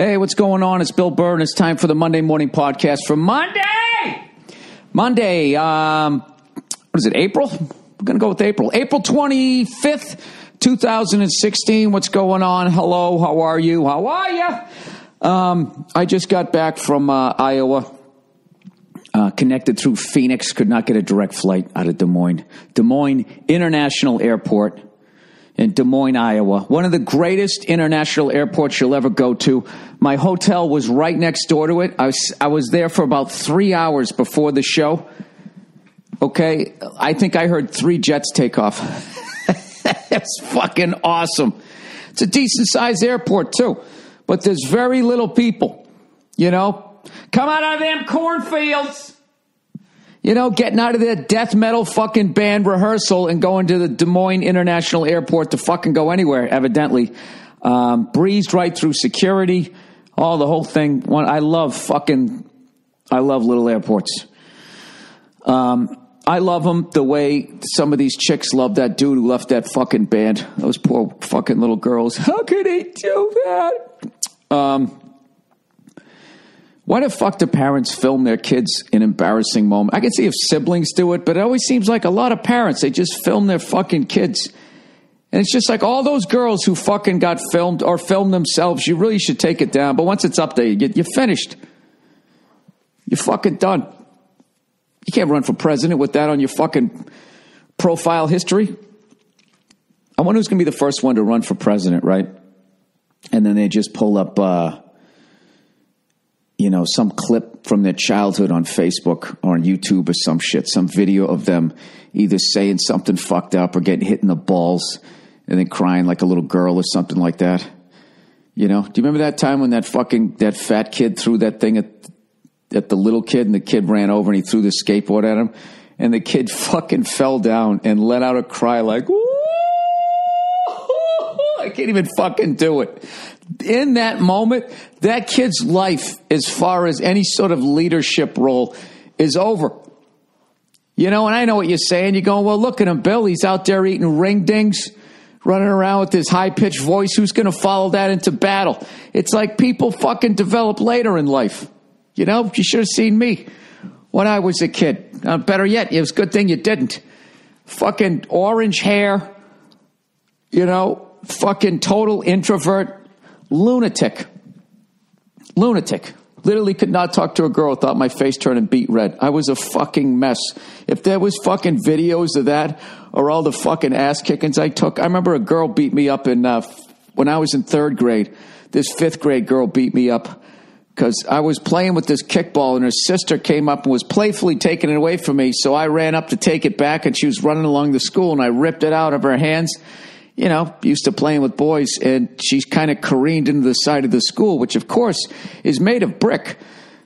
Hey, what's going on? It's Bill Burr, and it's time for the Monday Morning Podcast for Monday, what is it, April? We're going to go with April 25th, 2016. What's going on? Hello, how are you? I just got back from Iowa, connected through Phoenix, could not get a direct flight out of Des Moines International Airport in Des Moines, Iowa. One of the greatest international airports you'll ever go to. My hotel was right next door to it. I was there for about 3 hours before the show. Okay, I think I heard 3 jets take off. That's fucking awesome. It's a decent-sized airport, too. But there's very little people, you know. Come out of them cornfields. You know, getting out of their death metal fucking band rehearsal and going to the Des Moines International Airport to fucking go anywhere, evidently. Breezed right through security. Oh, the whole thing. I love little airports. I love them the way some of these chicks love that dude who left that fucking band. Those poor fucking little girls. How could he do that? Why the fuck do parents film their kids in embarrassing moments? I can see if siblings do it, but it always seems like a lot of parents, they just film their fucking kids. And it's just like all those girls who fucking got filmed or filmed themselves, you really should take it down. But once it's up there, you're finished. You're fucking done. You can't run for president with that on your fucking profile history. I wonder who's going to be the first one to run for president, right? And then they just pull up, some clip from their childhood on Facebook or on YouTube or some shit, some video of them either saying something fucked up or getting hit in the balls and then crying like a little girl or something like that. You know, do you remember that time when that fat kid threw that thing at the little kid and the kid ran over and he threw the skateboard at him and the kid fucking fell down and let out a cry like, woo! I can't even fucking do it. In that moment, that kid's life, as far as any sort of leadership role, is over. You know, and I know what you're saying. You're going, well, look at him, Bill. He's out there eating ring dings, running around with his high-pitched voice. Who's going to follow that into battle? It's like people fucking develop later in life. You know, you should have seen me when I was a kid. Better yet, it was a good thing you didn't. Fucking orange hair, you know, fucking total introvert. Lunatic. Literally could not talk to a girl without my face turning beet red. I was a fucking mess. If there was fucking videos of that or all the fucking ass kickings I took. I remember a girl beat me up when I was in 3rd grade. This 5th grade girl beat me up because I was playing with this kickball and her sister came up and was playfully taking it away from me. So I ran up to take it back and she was running along the school and I ripped it out of her hands. You know, used to playing with boys, and she's kind of careened into the side of the school, which, of course, is made of brick.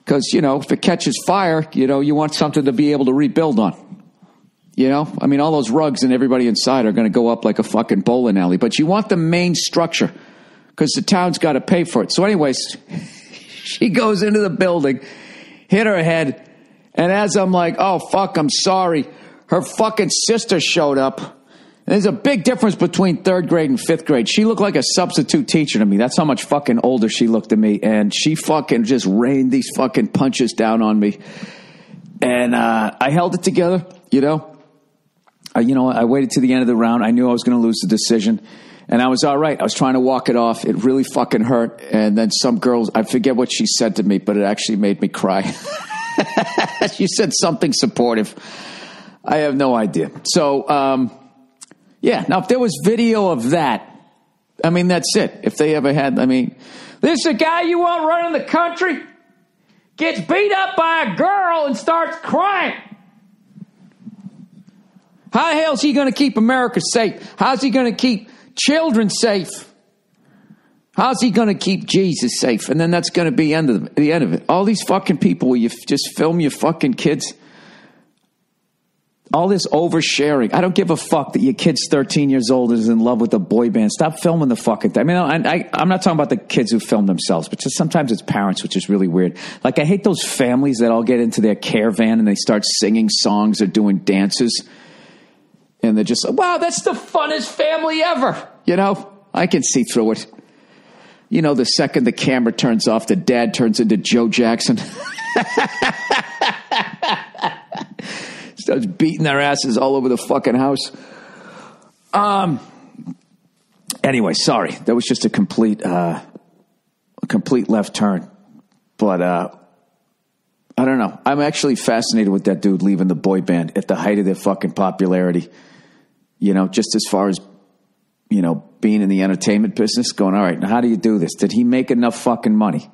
Because, you know, if it catches fire, you know, you want something to be able to rebuild on. You know? I mean, all those rugs and everybody inside are going to go up like a fucking bowling alley. But you want the main structure, because the town's got to pay for it. So anyways, she goes into the building, hit her head, and as I'm like, oh, fuck, I'm sorry, her fucking sister showed up. There's a big difference between 3rd grade and 5th grade. She looked like a substitute teacher to me. That's how much fucking older she looked to me. And she fucking just rained these fucking punches down on me. And I held it together, you know. I waited to the end of the round. I knew I was going to lose the decision. And I was all right. I was trying to walk it off. It really fucking hurt. And then some girls, I forget what she said to me, but it actually made me cry. She said something supportive. I have no idea. So, yeah, now if there was video of that, I mean, that's it. If they ever had, I mean, this is a guy you want running the country, gets beat up by a girl and starts crying. How the hell is he going to keep America safe? How's he going to keep children safe? How's he going to keep Jesus safe? And then that's going to be the end of it. All these fucking people where you just film your fucking kids. All this oversharing. I don't give a fuck that your kid's 13 years old and is in love with a boy band. Stop filming the fucking thing. I mean, I'm not talking about the kids who film themselves, but just sometimes it's parents, which is really weird. Like, I hate those families that all get into their caravan and they start singing songs or doing dances. And they're just like, wow, that's the funnest family ever. You know, I can see through it. You know, the second the camera turns off, the dad turns into Joe Jackson. Starts beating their asses all over the fucking house. Anyway, sorry. That was just a complete left turn. But I don't know. I'm actually fascinated with that dude leaving the boy band at the height of their fucking popularity. You know, just as far as, you know, being in the entertainment business, going, all right, now how do you do this? Did he make enough fucking money?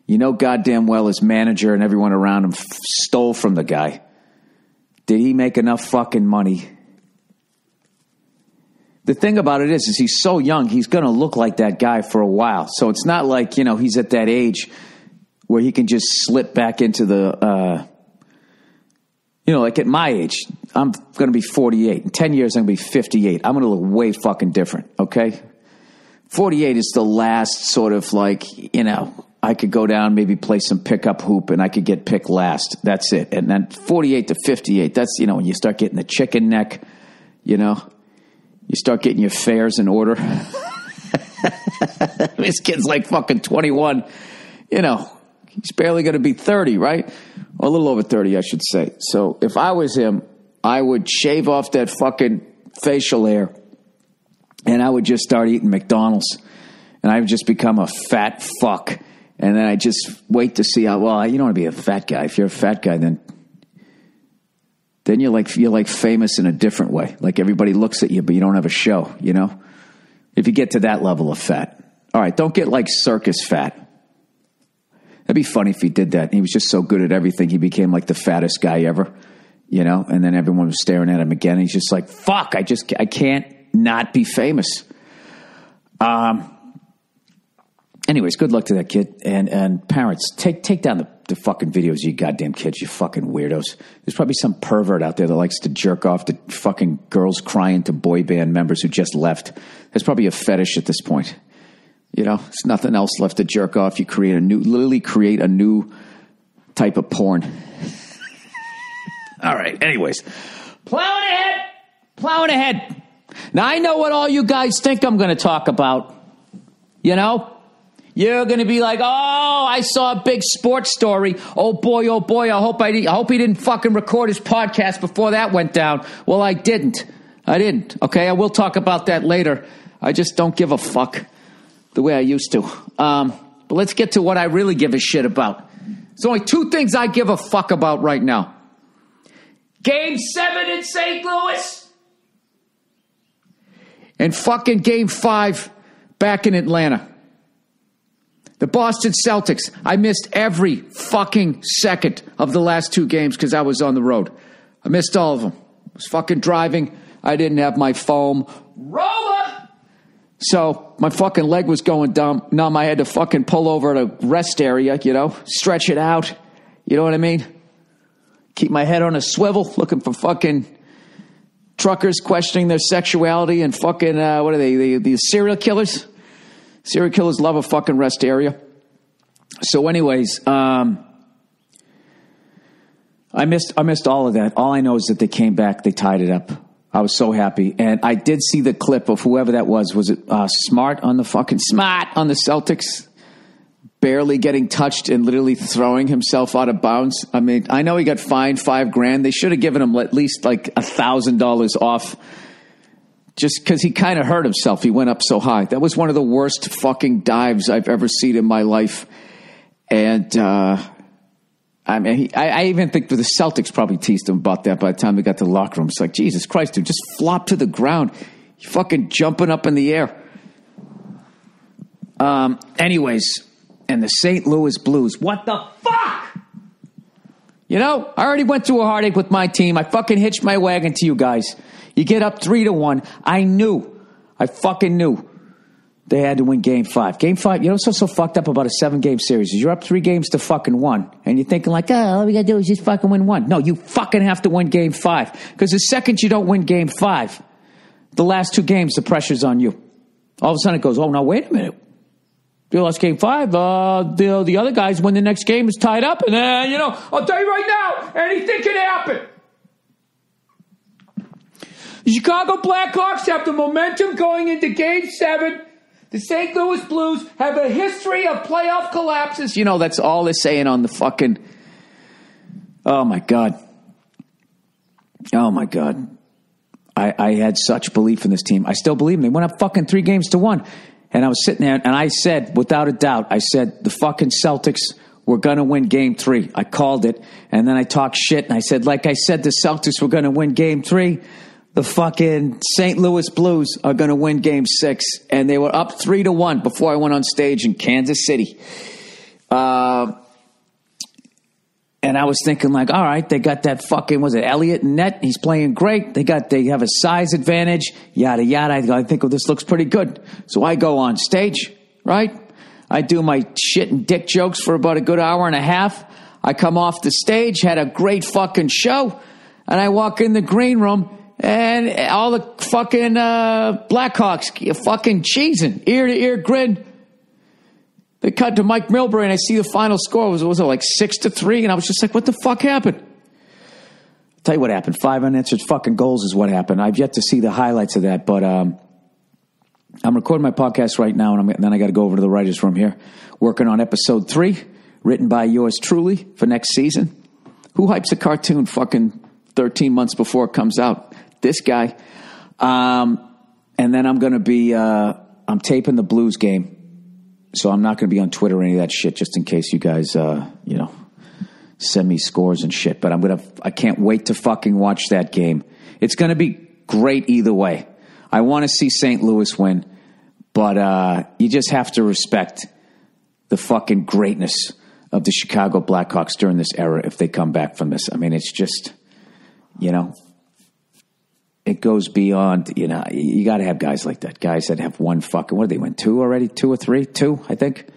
You know goddamn well his manager and everyone around him stole from the guy. Did he make enough fucking money? The thing about it is he's so young, he's going to look like that guy for a while. So it's not like, you know, he's at that age where he can just slip back into the, you know, like at my age, I'm going to be 48. In 10 years, I'm going to be 58. I'm going to look way fucking different, okay? 48 is the last sort of like, you know, I could go down, maybe play some pickup hoop, and I could get picked last. That's it. And then 48 to 58, that's, you know, when you start getting the chicken neck, you know, you start getting your fares in order. This kid's like fucking 21, you know. He's barely going to be 30, right? Or a little over 30, I should say. So if I was him, I would shave off that fucking facial hair and I would just start eating McDonald's. And I would just become a fat fuck. And then I just wait to see how, well, you don't want to be a fat guy. If you're a fat guy, then you're like famous in a different way. Like everybody looks at you, but you don't have a show, you know? If you get to that level of fat. All right, don't get like circus fat. That'd be funny if he did that. He was just so good at everything. He became like the fattest guy ever, you know? And then everyone was staring at him again. He's just like, fuck, I can't not be famous. Anyways, good luck to that kid. And parents, take down the fucking videos of you goddamn kids, you fucking weirdos. There's probably some pervert out there that likes to jerk off to fucking girls crying to boy band members who just left. There's probably a fetish at this point. You know, there's nothing else left to jerk off. You literally create a new type of porn. All right. Anyways, plowing ahead. Now, I know what all you guys think I'm going to talk about. You know, you're going to be like, oh, I saw a big sports story. Oh boy. I hope he didn't fucking record his podcast before that went down. Well, I didn't. Okay. I will talk about that later. I just don't give a fuck the way I used to. But let's get to what I really give a shit about. There's only two things I give a fuck about right now. Game 7 in St. Louis. And fucking Game 5 back in Atlanta. The Boston Celtics. I missed every fucking second of the last two games because I was on the road. I missed all of them. I was fucking driving. I didn't have my foam roller. So my fucking leg was going numb. I had to fucking pull over at a rest area, you know, stretch it out. You know what I mean? Keep my head on a swivel, looking for fucking truckers questioning their sexuality and fucking, what are they, the serial killers? Serial killers love a fucking rest area. So anyways, I missed all of that. All I know is that they came back, they tied it up. I was so happy. And I did see the clip of whoever that was. Was it Smart on the Celtics? Barely getting touched and literally throwing himself out of bounds. I mean, I know he got fined $5,000. They should have given him at least like $1,000 off just because he kind of hurt himself. He went up so high. That was one of the worst fucking dives I've ever seen in my life. And, I mean, I even think the Celtics probably teased him about that by the time they got to the locker room. It's like, Jesus Christ, dude, just flop to the ground. You fucking jumping up in the air. Anyways, and the St. Louis Blues. What the fuck? You know, I already went through a heartache with my team. I fucking hitched my wagon to you guys. You get up 3-1. I fucking knew they had to win Game 5. Game 5, you know what's so fucked up about a 7-game series is you're up 3 games to fucking 1. And you're thinking like, all we got to do is just fucking win 1. No, you fucking have to win Game 5. Because the second you don't win Game 5, the last 2 games, the pressure's on you. All of a sudden it goes, oh, no, wait a minute. They lost Game 5. The other guys win the next game is tied up. And then, you know, I'll tell you right now, anything can happen. The Chicago Blackhawks have the momentum going into Game 7. The St. Louis Blues have a history of playoff collapses. You know, that's all they're saying on the fucking... Oh, my God. Oh, my God. I had such belief in this team. I still believe in them. They went up fucking 3-1. And I was sitting there, and I said, without a doubt, I said, the fucking Celtics were going to win Game 3. I called it, and then I talked shit, and I said, like I said, the Celtics were going to win Game 3. The fucking St. Louis Blues are going to win Game 6. And they were up 3-1 before I went on stage in Kansas City. And I was thinking, like, all right, they got that fucking, was it Elliott in net? He's playing great. They have a size advantage, yada, yada. I think, well, this looks pretty good. So I go on stage, right? I do my shit and dick jokes for about a good hour and a half. I come off the stage, had a great fucking show, and I walk in the green room, and all the fucking Blackhawks fucking cheesing, ear-to-ear grin. They cut to Mike Milbury, and I see the final score. Was it like 6-3? And I was just like, what the fuck happened? I'll tell you what happened. 5 unanswered fucking goals is what happened. I've yet to see the highlights of that, but I'm recording my podcast right now, and then I got to go over to the writer's room here, working on episode 3, written by yours truly for next season. Who hypes a cartoon fucking 13 months before it comes out? This guy. And then I'm going to be, I'm taping the Blues game. So I'm not going to be on Twitter or any of that shit, just in case you guys, send me scores and shit. But I can't wait to fucking watch that game. It's going to be great either way. I want to see St. Louis win, but you just have to respect the fucking greatness of the Chicago Blackhawks during this era if they come back from this. I mean, it's just, it goes beyond, you got to have guys like that. Guys that have one fucking, what did they win? 2 already? 2 or 3? 2, I think.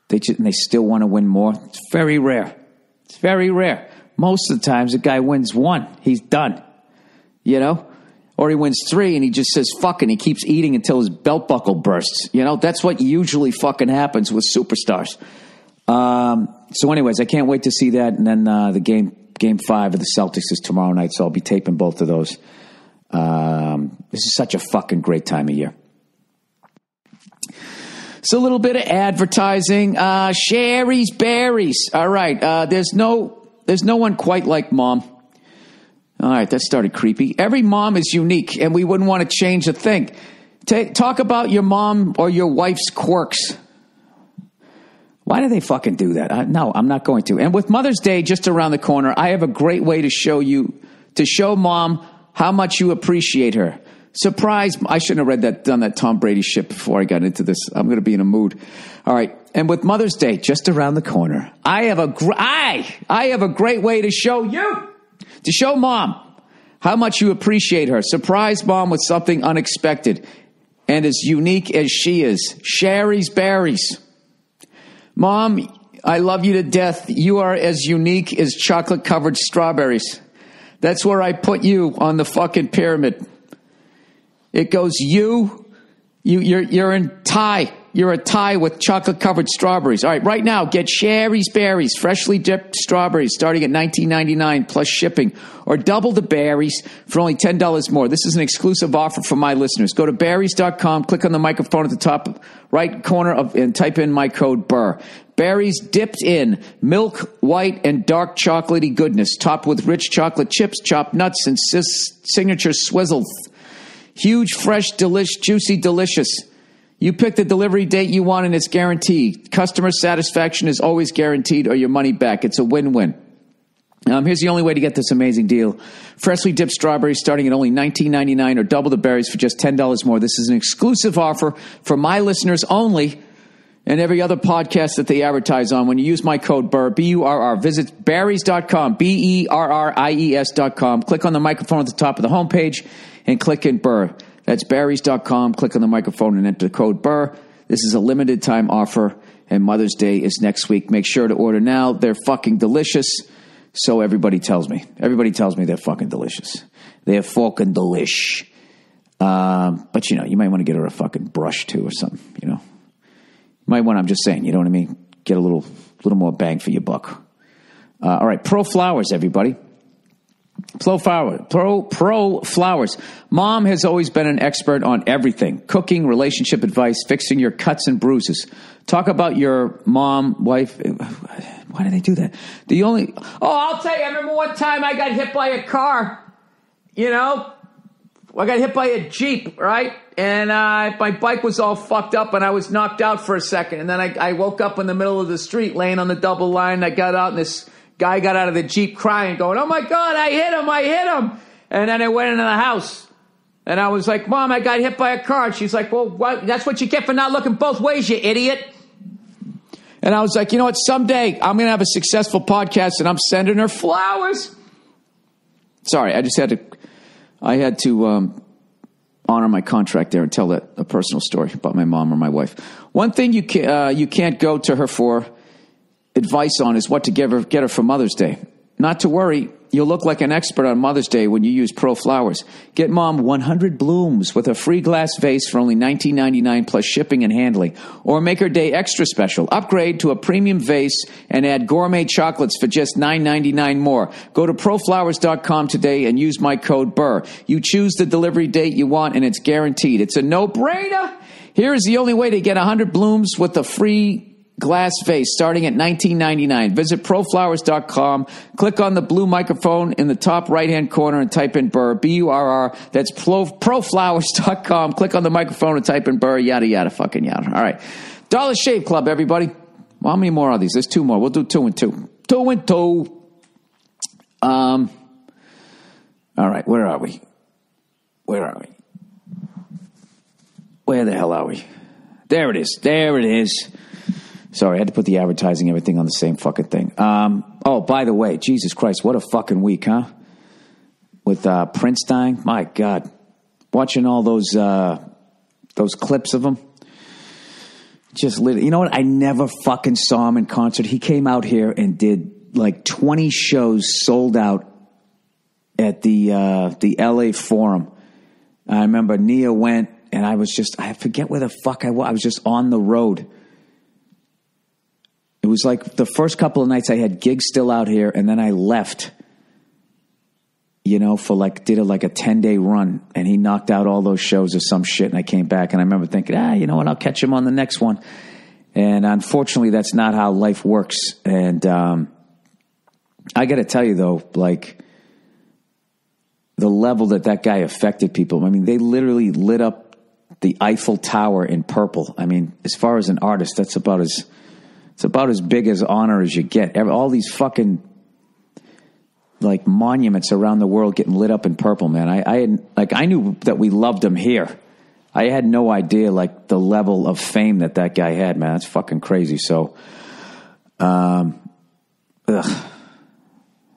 They still want to win more. It's very rare. It's very rare. Most of the times a guy wins 1. He's done. Or he wins 3 and he just says fuck and he keeps eating until his belt buckle bursts. That's what usually fucking happens with superstars. So anyways, I can't wait to see that. And then the Game 5 of the Celtics is tomorrow night, so I'll be taping both of those. This is such a fucking great time of year. So a little bit of advertising. Sherry's Berries. All right. There's no one quite like Mom. All right, that started creepy. Every mom is unique, and we wouldn't want to change a thing. Talk about your mom or your wife's quirks. Why do they fucking do that? No, I'm not going to. And with Mother's Day just around the corner, I have a great way to show Mom how much you appreciate her. Surprise. I shouldn't have done that Tom Brady shit before I got into this. I'm going to be in a mood. All right. And with Mother's Day just around the corner, I have a great way to show Mom how much you appreciate her. Surprise Mom with something unexpected and as unique as she is. Sherry's Berries. Mom, I love you to death. You are as unique as chocolate-covered strawberries. That's where I put you on the fucking pyramid. It goes you're in tie. You're a tie with chocolate-covered strawberries. All right, right now, get Sherry's Berries, freshly dipped strawberries, starting at $19.99 plus shipping, or double the berries for only $10 more. This is an exclusive offer for my listeners. Go to berries.com, click on the microphone at the top right corner and type in my code BURR. Berries dipped in milk, white, and dark chocolatey goodness, topped with rich chocolate chips, chopped nuts, and signature swizzles. Huge, fresh, juicy, delicious. You pick the delivery date you want, and it's guaranteed. Customer satisfaction is always guaranteed, or your money back. It's a win-win. Here's the only way to get this amazing deal. Freshly dipped strawberries starting at only $19.99, or double the berries for just $10 more. This is an exclusive offer for my listeners only, and every other podcast that they advertise on. When you use my code BURR, B-U-R-R, visit berries.com, B-E-R-R-I-E-S.com. Click on the microphone at the top of the homepage and click in BURR. That's berries.com. Click on the microphone and enter the code BURR. This is a limited time offer, and Mother's Day is next week. Make sure to order now. They're fucking delicious. So everybody tells me. Everybody tells me they're fucking delicious. They're fucking delish. But, you might want to get her a fucking brush, too, or something, You might want, I'm just saying, you know what I mean? Get a little more bang for your buck. All right, Pro Flowers, everybody. Pro Flowers. Mom has always been an expert on everything. Cooking, relationship advice, fixing your cuts and bruises. Talk about your mom, wife. Why do they do that? I'll tell you, I remember one time I got hit by a car. You know, I got hit by a Jeep, right? And my bike was all fucked up and I was knocked out for a second. And then I woke up in the middle of the street laying on the double line. I got out and this guy got out of the Jeep crying, going, "Oh my God, I hit him. And then I went into the house. And I was like, "Mom, I got hit by a car." And she's like, "Well, that's what you get for not looking both ways, you idiot." And I was like, you know what? Someday I'm going to have a successful podcast and I'm sending her flowers. Sorry, I had to honor my contract there and tell a personal story about my mom or my wife. One thing you can't go to her for advice on is what to get her for Mother's Day. Not to worry, you'll look like an expert on Mother's Day when you use Pro Flowers. Get Mom 100 blooms with a free glass vase for only $19.99 plus shipping and handling. Or make her day extra special. Upgrade to a premium vase and add gourmet chocolates for just $9.99 more. Go to proflowers.com today and use my code BURR. You choose the delivery date you want and it's guaranteed. It's a no-brainer. Here is the only way to get 100 blooms with a free glass vase starting at $19.99. Visit proflowers.com. Click on the blue microphone in the top right-hand corner and type in BURR, B-U-R-R. That's proflowers.com. Click on the microphone and type in BURR, yada, yada, fucking yada. All right. Dollar Shave Club, everybody. Well, how many more are these? There's 2 more. We'll do 2 and 2. 2 and 2. All right. Where are we? Where the hell are we? There it is. Sorry, I had to put the advertising, everything on the same fucking thing. By the way, Jesus Christ, what a fucking week, huh? With Prince dying, my God. Watching all those clips of him. Just lit. You know what? I never fucking saw him in concert. He came out here and did like 20 shows sold out at the LA Forum. I remember Nia went, and I forget where the fuck I was. I was just on the road. It was like the first couple of nights I had gigs still out here, and then I left, for did a 10-day run, and he knocked out all those shows or some shit, and I came back, and I remember thinking, you know what, I'll catch him on the next one. And unfortunately, that's not how life works. And I got to tell you, though, the level that guy affected people. I mean, they literally lit up the Eiffel Tower in purple. I mean, as far as an artist, that's about as big as honor as you get. All these fucking monuments around the world getting lit up in purple, man. I knew that we loved him here. I had no idea the level of fame that guy had, man. That's fucking crazy. So,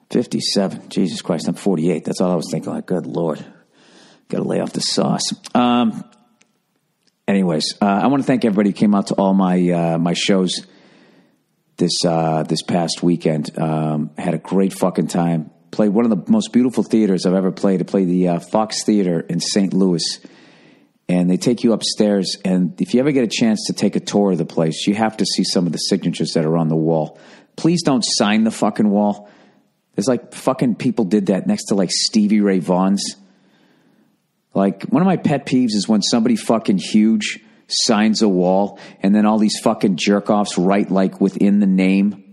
57. Jesus Christ, I'm 48. That's all I was thinking. Good Lord, got to lay off the sauce. Anyways, I want to thank everybody who came out to all my shows this past weekend. Had a great fucking time. Played one of the most beautiful theaters I've ever played. I played the Fox Theater in St. Louis. And they take you upstairs. And if you ever get a chance to take a tour of the place, you have to see some of the signatures that are on the wall. Please don't sign the fucking wall. There's fucking people did that next to Stevie Ray Vaughan's. One of my pet peeves is when somebody fucking huge signs a wall and then all these fucking jerk-offs write within the name.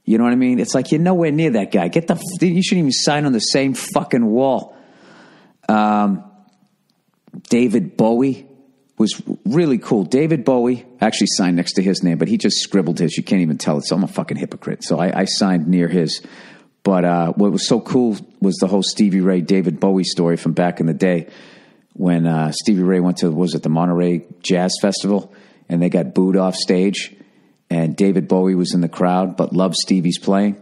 You know what I mean? It's you're nowhere near that guy. You shouldn't even sign on the same fucking wall. David Bowie was really cool. David Bowie actually signed next to his name, but he just scribbled his. You can't even tell it. So I'm a fucking hypocrite. So I signed near his. But what was so cool was the whole Stevie Ray, David Bowie story from back in the day when Stevie Ray went to, the Monterey Jazz Festival, and they got booed off stage, and David Bowie was in the crowd but loved Stevie's playing.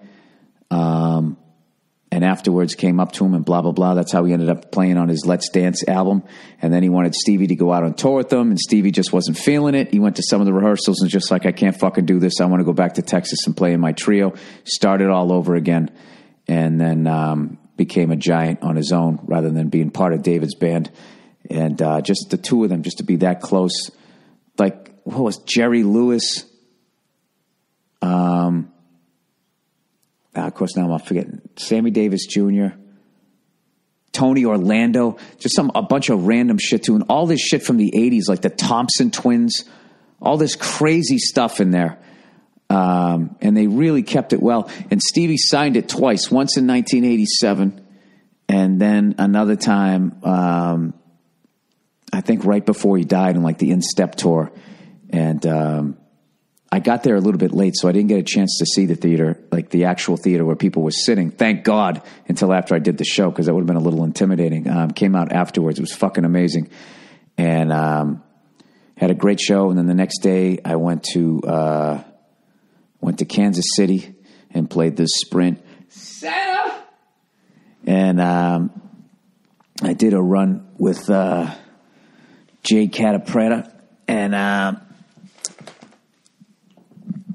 And afterwards came up to him and blah, blah, blah. That's how he ended up playing on his Let's Dance album. And then he wanted Stevie to go out on tour with them, and Stevie just wasn't feeling it. He went to some of the rehearsals and just I can't fucking do this. I want to go back to Texas and play in my trio. Started all over again. And then became a giant on his own rather than being part of David's band. And just the two of them, just to be that close. What was Jerry Lewis? of course, now I'm forgetting. Sammy Davis Jr., Tony Orlando, just a bunch of random shit too. And all this shit from the 80s, like the Thompson twins, all this crazy stuff in there. And they really kept it well. And Stevie signed it twice, once in 1987 and then another time, I think right before he died in like the In-Step tour. And I got there a little bit late, so I didn't get a chance to see the theater, like the actual theater where people were sitting. Thank God, until after I did the show, because that would have been a little intimidating. Came out afterwards. It was fucking amazing. And had a great show. And then the next day I went to Kansas City and played the Sprint Center. And I did a run with Jay Catapretta, and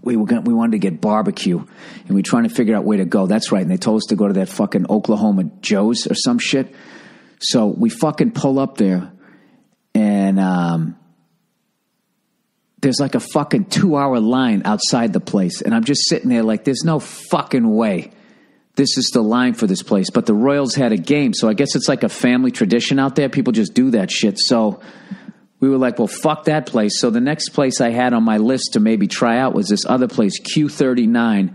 we wanted to get barbecue, and we were trying to figure out where to go. That's right, and they told us to go to that fucking Oklahoma Joe's or some shit. So we fucking pull up there, and there's like a fucking 2-hour line outside the place, and I'm just sitting there like, there's no fucking way this is the line for this place. But the Royals had a game, so I guess it's like a family tradition out there. People just do that shit. So we were like, well, fuck that place. So the next place I had on my list to maybe try out was this other place, Q39.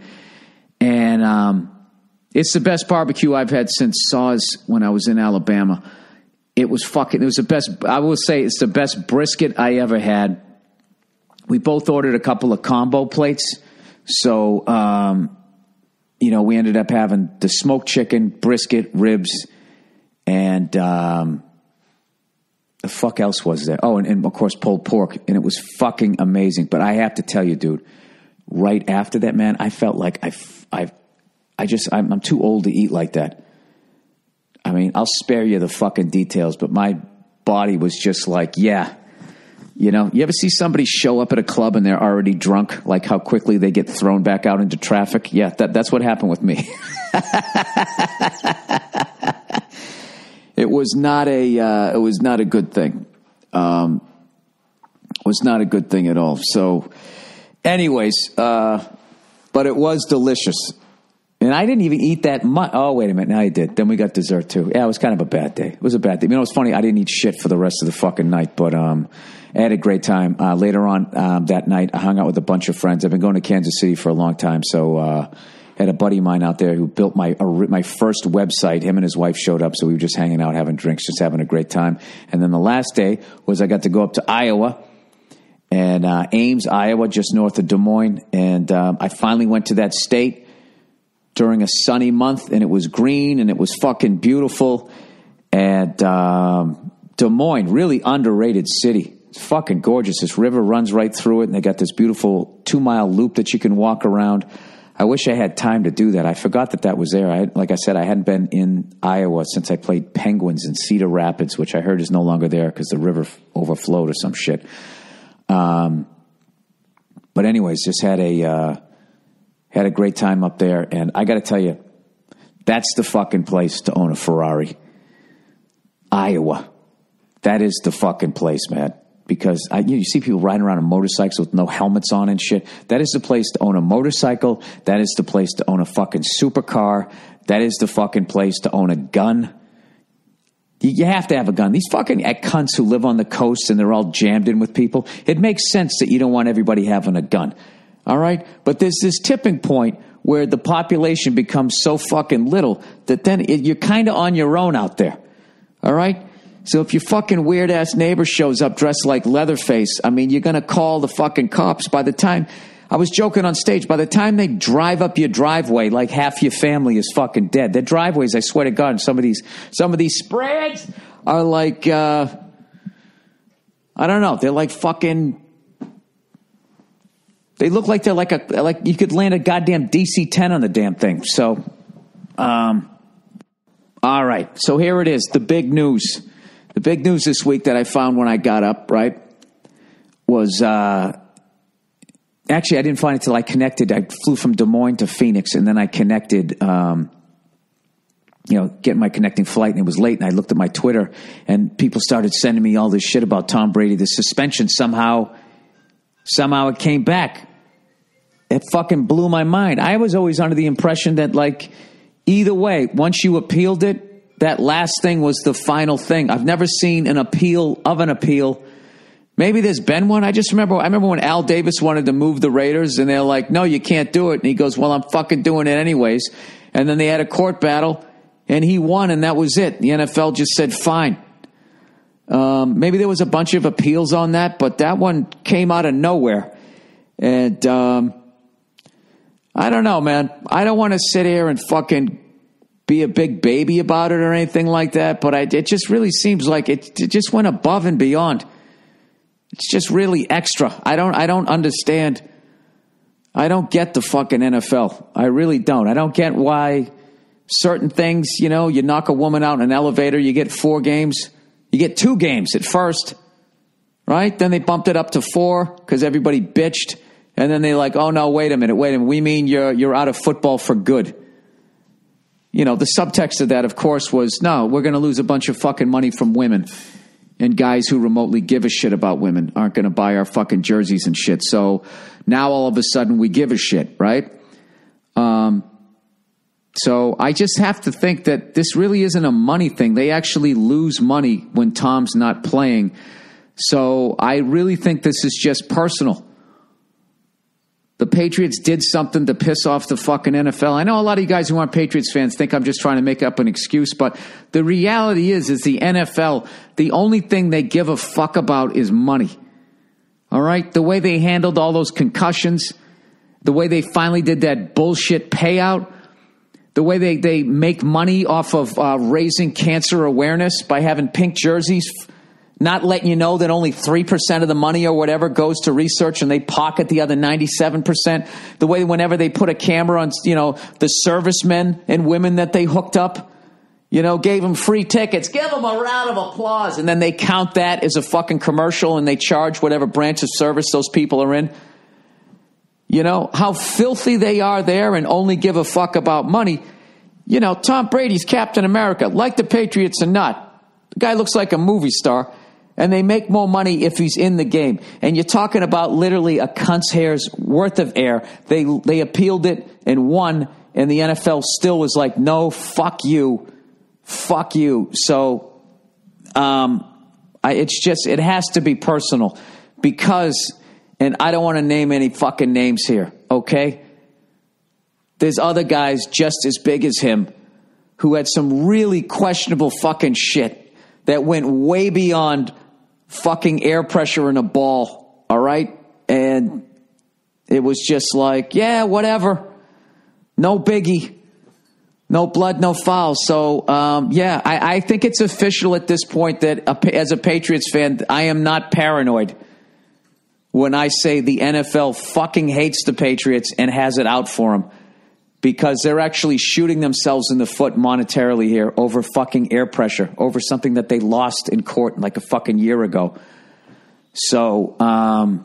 And it's the best barbecue I've had since Saw's when I was in Alabama. It was the best. I will say it's the best brisket I ever had. We both ordered a couple of combo plates. So, we ended up having the smoked chicken, brisket, ribs, and the fuck else was there? Oh, and of course pulled pork, and it was fucking amazing. But I have to tell you, dude, right after that, man, I felt like I'm too old to eat like that. I mean, I'll spare you the fucking details, but my body was just like, yeah. You ever see somebody show up at a club and they're already drunk, like how quickly they get thrown back out into traffic? Yeah, that's what happened with me. It was not a good thing. It was not a good thing at all. So anyways, but it was delicious. And I didn't even eat that much. Oh, wait a minute. Now I did. Then we got dessert too. Yeah, it was kind of a bad day. It was a bad day. It's funny. I didn't eat shit for the rest of the fucking night, but I had a great time. Later on that night, I hung out with a bunch of friends. I've been going to Kansas City for a long time, so had a buddy of mine out there who built my first website. Him and his wife showed up, so we were just hanging out, having drinks, just having a great time. And then the last day was I got to go up to Iowa, and Ames, Iowa, just north of Des Moines. And I finally went to that state during a sunny month, and it was green, and it was fucking beautiful. And Des Moines, really underrated city. It's fucking gorgeous. This river runs right through it, and they got this beautiful 2-mile loop that you can walk around. I wish I had time to do that. I forgot that was there. Like I said, I hadn't been in Iowa since I played Penguins in Cedar Rapids, which I heard is no longer there because the river overflowed or some shit. But anyways, just had a great time up there. And I got to tell you, that's the fucking place to own a Ferrari. Iowa. That is the fucking place, man. Because you see people riding around on motorcycles with no helmets on and shit. That is the place to own a motorcycle. That is the place to own a fucking supercar. That is the fucking place to own a gun. You have to have a gun. These fucking cunts who live on the coast and they're all jammed in with people, it makes sense that you don't want everybody having a gun. All right? But there's this tipping point where the population becomes so fucking little that then you're kind of on your own out there. All right? So if your fucking weird-ass neighbor shows up dressed like Leatherface, I mean, you're going to call the fucking cops. By the time, I was joking on stage, by the time they drive up your driveway, like half your family is fucking dead. Their driveways, I swear to God, some of these spreads are like, I don't know, they're like fucking, they look like they're like you could land a goddamn DC-10 on the damn thing. So, all right, so here it is, the big news. The big news this week that I found when I got up, right, was actually I didn't find it till I connected. I flew from Des Moines to Phoenix, and then I connected, getting my connecting flight, and it was late, and I looked at my Twitter, and people started sending me all this shit about Tom Brady. The suspension somehow it came back. it fucking blew my mind. I was always under the impression that, like, either way, once you appealed it, that last thing was the final thing. I've never seen an appeal of an appeal. Maybe there's been one. I remember when Al Davis wanted to move the Raiders, and they're like, no, you can't do it. And he goes, well, I'm fucking doing it anyways. And then they had a court battle, and he won, and that was it. The NFL just said, fine. Maybe there was a bunch of appeals on that, but that one came out of nowhere. And I don't know, man. I don't want to sit here and fucking be a big baby about it or anything like that, but it just really seems like it just went above and beyond. It's just really extra. I don't understand. I don't get the fucking NFL. I really don't. I don't get why certain things, you knock a woman out in an elevator, you get 4 games. You get 2 games at first, right? Then they bumped it up to 4 because everybody bitched. And then they're like, oh, no, wait a minute. We mean you're out of football for good. The subtext of that, of course, was, no, we're going to lose a bunch of fucking money from women. And guys who remotely give a shit about women aren't going to buy our fucking jerseys and shit. So now all of a sudden we give a shit, right? So I just have to think that this really isn't a money thing. They actually lose money when Tom's not playing. So I really think this is just personal. The Patriots did something to piss off the fucking NFL. I know a lot of you guys who aren't Patriots fans think I'm just trying to make up an excuse, but the reality is the NFL, the only thing they give a fuck about is money. All right? The way they handled all those concussions, the way they finally did that bullshit payout, the way they make money off of raising cancer awareness by having pink jerseys, not letting you know that only 3% of the money or whatever goes to research and they pocket the other 97%. The way whenever they put a camera on, the servicemen and women that they hooked up, gave them free tickets, give them a round of applause. And then they count that as a fucking commercial and they charge whatever branch of service those people are in. How filthy they are there and only give a fuck about money. Tom Brady's Captain America, like the Patriots or not. The guy looks like a movie star. And they make more money if he's in the game. And you're talking about literally a cunt's hair's worth of air. They appealed it and won, and the NFL still was like, no, fuck you. Fuck you. So it has to be personal. Because, and I don't want to name any fucking names here, okay? There's other guys just as big as him who had some really questionable fucking shit that went way beyond fucking air pressure in a ball, all right? And it was just like, yeah, whatever. No biggie. No blood, no foul. So, I think it's official at this point that as a Patriots fan, I am not paranoid when I say the NFL fucking hates the Patriots and has it out for them. Because they're actually shooting themselves in the foot monetarily here over fucking air pressure, over something that they lost in court like a fucking year ago. So, I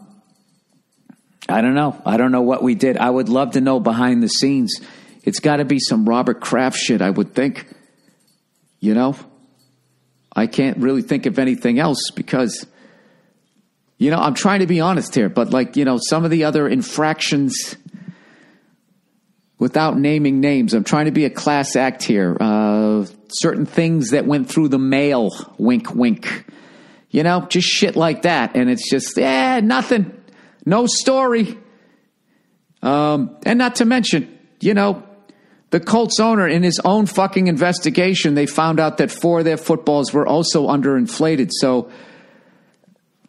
don't know. I don't know what we did. I would love to know behind the scenes. It's got to be some Robert Kraft shit, I would think. I can't really think of anything else because, I'm trying to be honest here, but some of the other infractions, without naming names, I'm trying to be a class act here. Certain things that went through the mail, wink, wink. Just shit like that. And it's just, nothing. No story. And not to mention, the Colts owner, in his own fucking investigation, they found out that 4 of their footballs were also underinflated. So,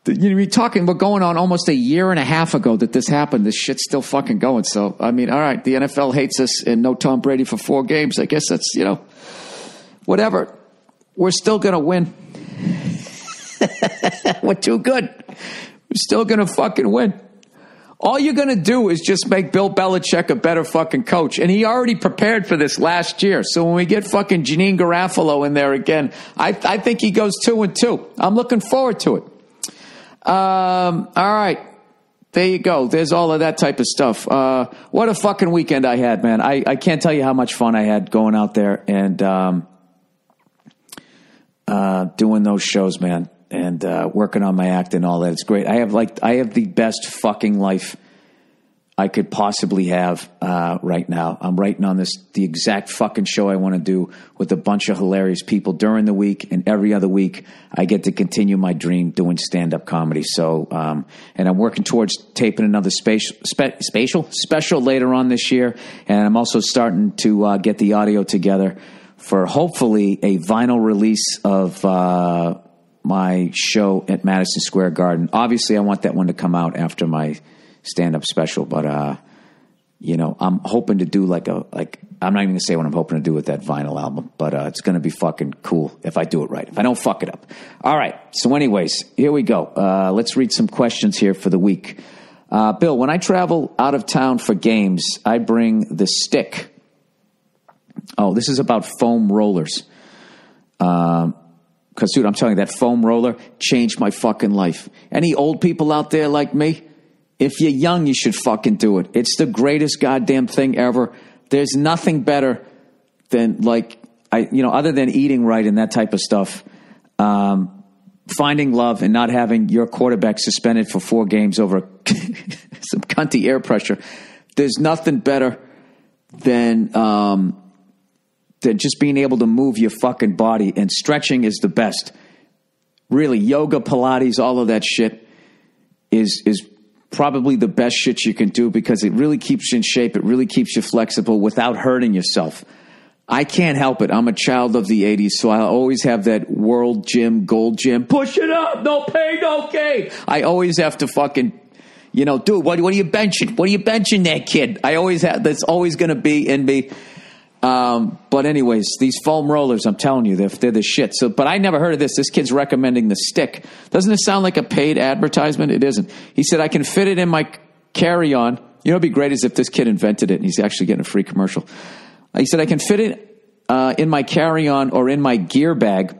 we're going on almost a year and a half ago that this happened. This shit's still fucking going. So, I mean, all right, the NFL hates us and no Tom Brady for 4 games. I guess that's, whatever. We're still going to win. We're too good. We're still going to fucking win. All you're going to do is just make Bill Belichick a better fucking coach. And he already prepared for this last year. So when we get fucking Janine Garofalo in there again, I think he goes 2-2. I'm looking forward to it. All right. There you go. There's all of that type of stuff. What a fucking weekend I had, man. I can't tell you how much fun I had going out there and doing those shows, man, and working on my act and all that. It's great. I have the best fucking life. I could possibly have right now. I'm writing on the exact fucking show I want to do with a bunch of hilarious people during the week, and every other week I get to continue my dream doing stand-up comedy. So, and I'm working towards taping another special later on this year, and I'm also starting to get the audio together for hopefully a vinyl release of my show at Madison Square Garden. Obviously, I want that one to come out after my stand-up special, but I'm hoping to do I'm not even gonna say what I'm hoping to do with that vinyl album, but it's gonna be fucking cool if I do it right, if I don't fuck it up. All right, so anyways, here we go. Let's read some questions here for the week. Bill, when I travel out of town for games, I bring the stick. Oh, this is about foam rollers. Because, dude, I'm telling you, that foam roller changed my fucking life. Any old people out there like me? If you're young, you should fucking do it. It's the greatest goddamn thing ever. There's nothing better than, other than eating right and that type of stuff, finding love and not having your quarterback suspended for 4 games over some cunty air pressure. There's nothing better than just being able to move your fucking body, and stretching is the best. Really, yoga, Pilates, all of that shit is probably the best shit you can do, because it really keeps you in shape. It really keeps you flexible without hurting yourself. I can't help it. I'm a child of the 80s, so I always have that World Gym, Gold Gym, push it up, no pain, no gain. I always have to fucking, dude, what are you benching? What are you benching there, kid? I always have, that's always going to be in me. But anyways, these foam rollers, I'm telling you, they're the shit. So, but I never heard of this. This kid's recommending the stick. Doesn't it sound like a paid advertisement? It isn't. He said, I can fit it in my carry-on. It'd be great as if this kid invented it and he's actually getting a free commercial. He said, I can fit it in my carry-on or in my gear bag.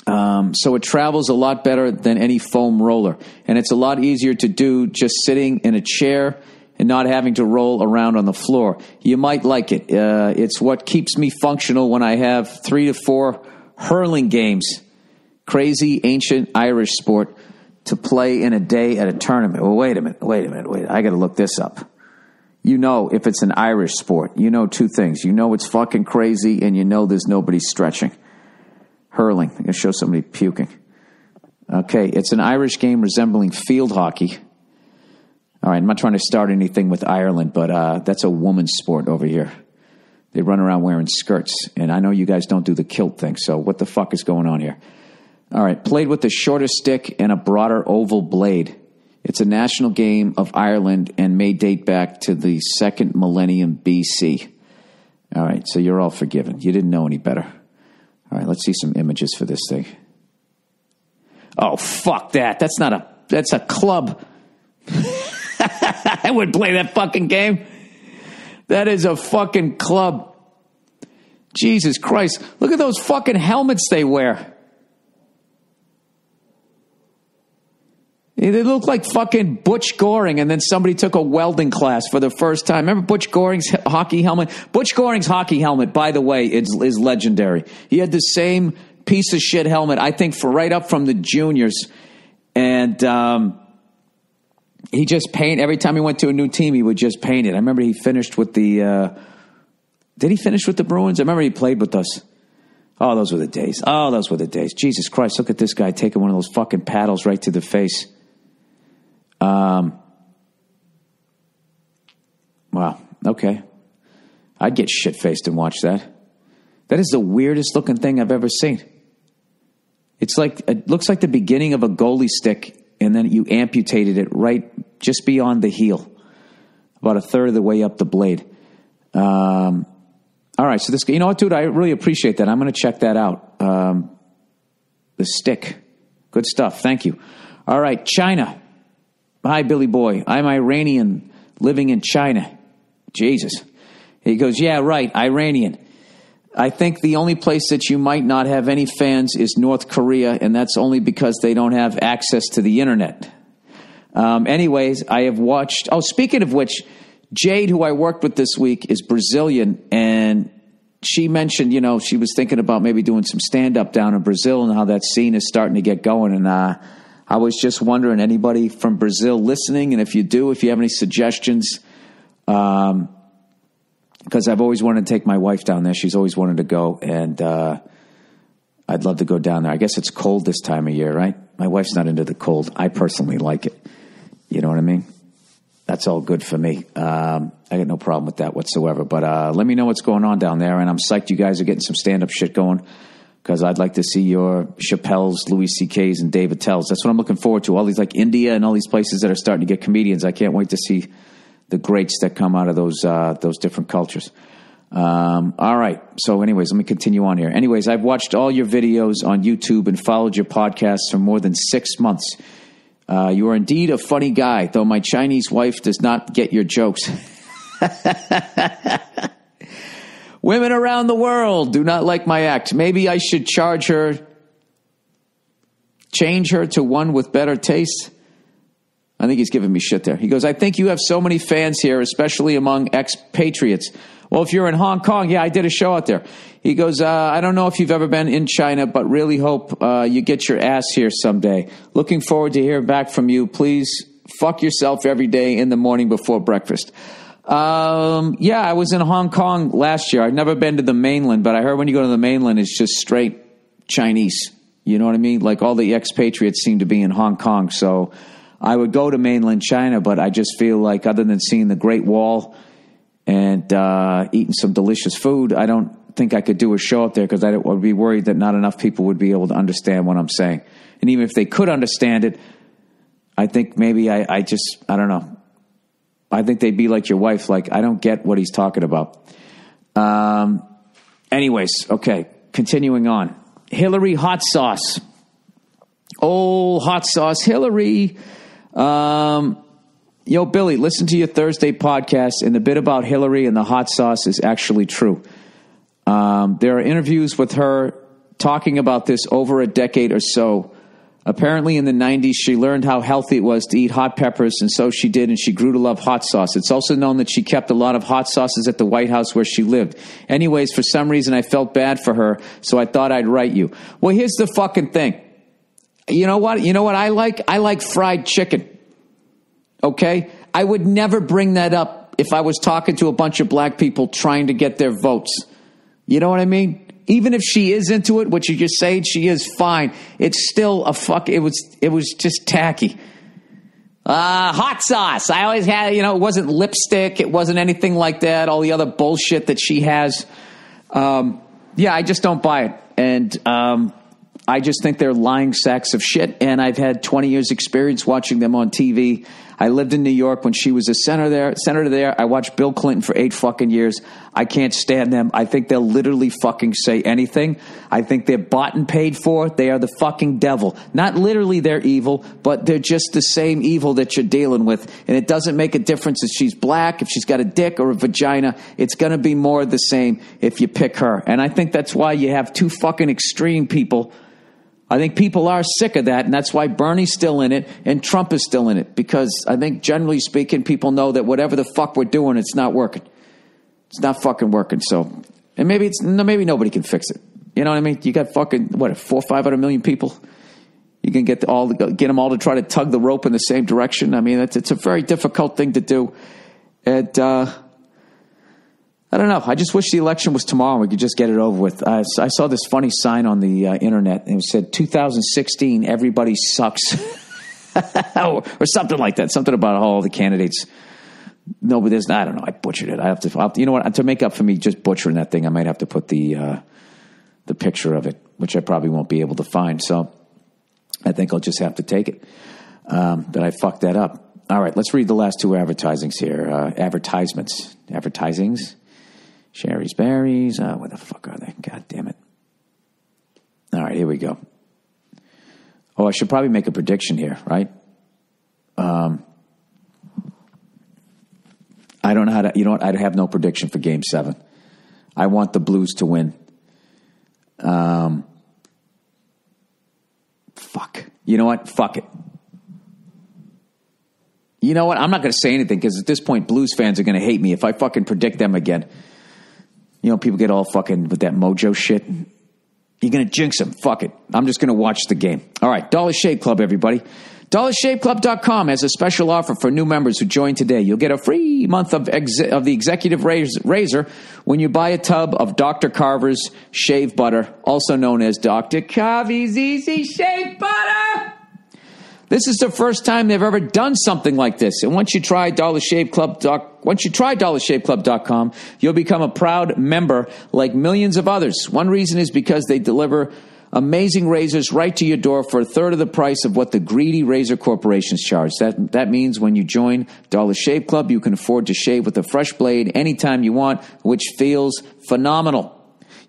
So it travels a lot better than any foam roller. And it's a lot easier to do just sitting in a chair and not having to roll around on the floor. You might like it. It's what keeps me functional when I have 3 to 4 hurling games, crazy ancient Irish sport, to play in a day at a tournament. Well, wait a minute. I got to look this up. If it's an Irish sport, 2 things. It's fucking crazy, and there's nobody stretching. Hurling. I'm going to show somebody puking. Okay, it's an Irish game resembling field hockey. All right, I'm not trying to start anything with Ireland, but that's a woman's sport over here. They run around wearing skirts, and I know you guys don't do the kilt thing, so what the fuck is going on here? All right, played with a shorter stick and a broader oval blade. It's a national game of Ireland and may date back to the 2nd millennium BC. All right, so you're all forgiven. You didn't know any better. All right, let's see some images for this thing. Oh, fuck that. That's a club. I would play that fucking game. That is a fucking club. Jesus Christ. Look at those fucking helmets they wear. They look like fucking Butch Goring, and then somebody took a welding class for the first time. Remember Butch Goring's hockey helmet? Butch Goring's hockey helmet, by the way, is legendary. He had the same piece of shit helmet, I think, for right up from the juniors. And he just painted. Every time he went to a new team, he would just paint it. I remember he finished with the... did he finish with the Bruins? I remember he played with us. Oh, those were the days. Jesus Christ, look at this guy taking one of those fucking paddles right to the face. Wow, okay. I'd get shit-faced and watch that. That is the weirdest looking thing I've ever seen. It looks like the beginning of a goalie stick, and then you amputated it right just beyond the heel, about a third of the way up the blade. All right, so this, you know what, dude, I really appreciate that. I'm going to check that out. The stick. Good stuff. Thank you. All right, China. Hi, Billy Boy. I'm Iranian living in China. Jesus. He goes, yeah, right, Iranian. I think the only place that you might not have any fans is North Korea, and that's only because they don't have access to the internet. Anyways, I have watched... Oh, speaking of which, Jade, who I worked with this week, is Brazilian, and she mentioned, she was thinking about maybe doing some stand-up down in Brazil and how that scene is starting to get going, and I I was just wondering, anybody from Brazil listening, and if you have any suggestions, because I've always wanted to take my wife down there. She's always wanted to go, and I'd love to go down there. I guess it's cold this time of year, right? My wife's not into the cold. I personally like it. You know what I mean? That's all good for me. I got no problem with that whatsoever. But let me know what's going on down there, and I'm psyched you guys are getting some stand-up shit going, because I'd like to see your Chappelle's, Louis C.K.'s, and Dave Attell's. That's what I'm looking forward to. All these, like India and all these places that are starting to get comedians. I can't wait to see the greats that come out of those different cultures. All right. So anyways, let me continue on here. Anyways, I've watched all your videos on YouTube and followed your podcasts for more than 6 months. You are indeed a funny guy, though my Chinese wife does not get your jokes. Women around the world do not like my act. Maybe I should change her to one with better taste. I think he's giving me shit there. He goes, I think you have so many fans here, especially among expatriates. Well, if you're in Hong Kong, yeah, I did a show out there. He goes, I don't know if you've ever been in China, but really hope you get your ass here someday. Looking forward to hearing back from you. Please fuck yourself every day in the morning before breakfast. Yeah, I was in Hong Kong last year. I've never been to the mainland, but I heard when you go to the mainland, it's just straight Chinese. You know what I mean? Like all the expatriates seem to be in Hong Kong. So I would go to mainland China, but I just feel like other than seeing the Great Wall and eating some delicious food, I don't think I could do a show up there, because I would be worried that not enough people would be able to understand what I'm saying. And even if they could understand it, I think maybe I don't know. I think they'd be like your wife, like, I don't get what he's talking about. Anyways, okay, continuing on. Hillary Hot Sauce. Oh, Hot Sauce Hillary. Yo, Billy, listen to your Thursday podcast, and the bit about Hillary and the hot sauce is actually true. There are interviews with her talking about this over a decade or so. Apparently in the 90s, she learned how healthy it was to eat hot peppers, and so she did, and she grew to love hot sauce. It's also known that she kept a lot of hot sauces at the White House where she lived. Anyways, for some reason, I felt bad for her, so I thought I'd write you. Well, here's the fucking thing. You know what? You know what I like? I like fried chicken. Okay? I would never bring that up if I was talking to a bunch of black people trying to get their votes. You know what I mean? Even if she is into it, what you just said, she is fine. It's still a fuck. It was just tacky. Hot sauce. I always had, it wasn't lipstick. It wasn't anything like that. All the other bullshit that she has. Yeah, I just don't buy it. And I just think they're lying sacks of shit. And I've had 20 years experience watching them on TV. I lived in New York when she was a senator there. I watched Bill Clinton for 8 fucking years. I can't stand them. I think they'll literally fucking say anything. I think they're bought and paid for. They are the fucking devil. Not literally they're evil, but they're just the same evil that you're dealing with. And it doesn't make a difference if she's black, if she's got a dick or a vagina. It's going to be more of the same if you pick her. And I think that's why you have two fucking extreme people. I think people are sick of that, and that's why Bernie's still in it and Trump is still in it, because I think generally speaking, people know that whatever the fuck we're doing, it's not working. It's not fucking working. So, and maybe nobody can fix it. You know what I mean? You got fucking, 400 or 500 million people. You can get them all to try to tug the rope in the same direction. I mean, it's a very difficult thing to do. And, I don't know. I just wish the election was tomorrow and we could just get it over with. I saw this funny sign on the internet, and it said 2016, everybody sucks. or something like that. Something about all the candidates. No, but there's, I don't know. I butchered it. You know what? To make up for me just butchering that thing, I might have to put the picture of it, which I probably won't be able to find. So I think I'll just have to take it that I fucked that up. All right, let's read the last two advertisings here. Advertisings. Sherry's Berries. Where the fuck are they? God damn it. All right, here we go. Oh, I should probably make a prediction here, right? I don't know how to, I have no prediction for Game 7. I want the Blues to win. Fuck. You know what? Fuck it. You know what? I'm not going to say anything, because at this point, Blues fans are going to hate me if I fucking predict them again. People get all fucking with that mojo shit. You're going to jinx them. Fuck it. I'm just going to watch the game. All right, Dollar Shave Club, everybody. DollarShaveClub.com has a special offer for new members who join today. You'll get a free month of the Executive Razor when you buy a tub of Dr. Carver's Shave Butter, also known as Dr. Carver's Easy Shave Butter. This is the first time they've ever done something like this. And once you try DollarShaveClub.com, you'll become a proud member like millions of others. One reason is because they deliver amazing razors right to your door for a third of the price of what the greedy razor corporations charge. That means when you join Dollar Shave Club, you can afford to shave with a fresh blade anytime you want, which feels phenomenal.